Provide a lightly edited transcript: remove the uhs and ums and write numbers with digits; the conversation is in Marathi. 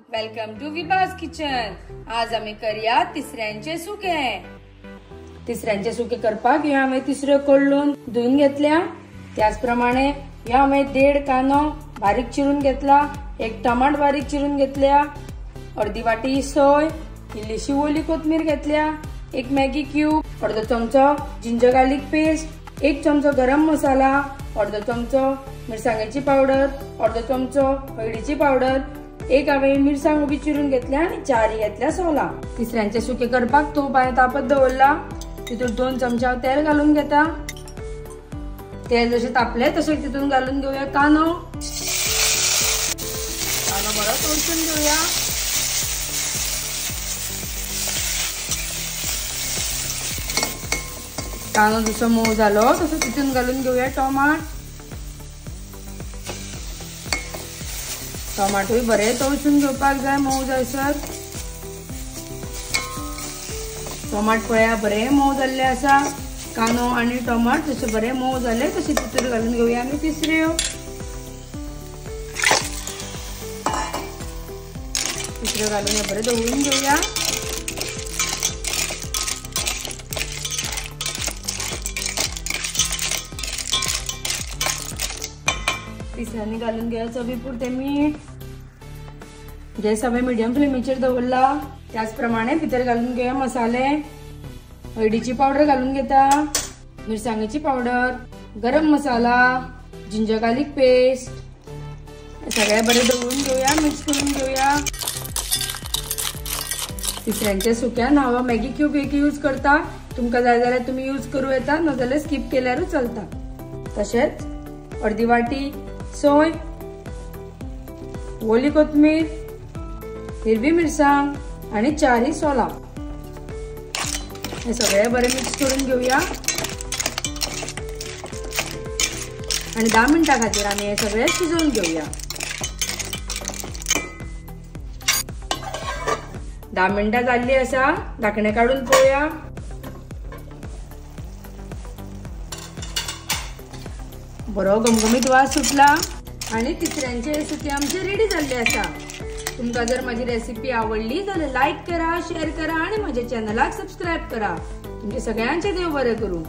Welcome to Vibhas kitchen. आज आम्ही करूया तिसऱ्यांचे सुके। तिसऱ्यांचे सुके करपाक ह्यो हांवें तिसऱ्यो कडलून धुवन घेतल्या। त्याचप्रमाणे ह्यो हांवें 1.5 कांदो बारीक चिरून घेतला, 1 टमाट बारीक चिरून घेतल्या, अर्धी वाटी सोय, इल्लीशी ओली कोथमीर घेतल्या, 1 मॅगी क्यूब, अर्धो चमचो जिंजर गार्लिक पेस्ट, 1 चमचो गरम मसाला, अर्धो चमचो मिरसांगेची पावडर, अर्धो चमचो हळदीची पावडर, 1 हांवें मिरसांग उबी चिरून घेतल्या आणि 4 घेतल्या सोला। तिसऱ्यांचे सुके करपाक तूप हांवें तापत दवरला। तितून 2 चमचा तेल घालून घेता। तेल जशें तापले तशें तितून घालून घेऊया कांदो बरो तळसून घेऊया। कांदो जसो मोव जालो तसो तितून घालून घेऊया टमाटोय बरे तळसून घेवपाक जाय मोव जायसर। टमाट पळया बरे मोव जाल्ले आसा। कांदो आणि टमाट जशे बरे मोव जाले तशे तितून घालून घेऊया आमी तिसऱ्यो। तिसऱ्यो घालून बरे दवरून घेऊया। तिसऱ्यांनी घालून घेऊया चवीपुरते मीठ। गॅस हांवें मिडियम फ्लेमीचेर दवरला। त्याचप्रमाणे भितर घालून घेऊया मसाले। हळदीची पावडर घालून घेता, मिरसांगेची पावडर, गरम मसाला, जिंजर गार्लिक पेस्ट सगळे बरे दवरून घेऊया, मिक्स करून घेऊया। तिसऱ्यांच्या सुक्यान हांव मॅगी क्यूब एक यूज करता। तुमकां जाय जाल्यार तुम्ही यूज करूं येता, नाजाल्यार स्किप केल्यारूय चलता। तशेंच अर्धी वाटी सोय, ओली कोथमीर, हिरवी मिरसांग आणि 4 सोला हे सगळे बरे मिक्स करून घेऊया आणि 10 मिनिटां खातीर आम्ही हे सगळे शिजवून घेऊया। 10 मिनिटां जाल्ली आसा। धाकणे काढून पळोवया। बरो घमघमीत वास सुटला आणि तिसऱ्यांचे सुके आमचे रेडी झाले आसा। तुमकां जर माझी रेसिपी आवडली जाल्यार लाईक करा, शेअर करा आणि माझ्या चॅनलाक सबस्क्राइब करा। तुमचे सगळ्यांचे देव बरे करूं।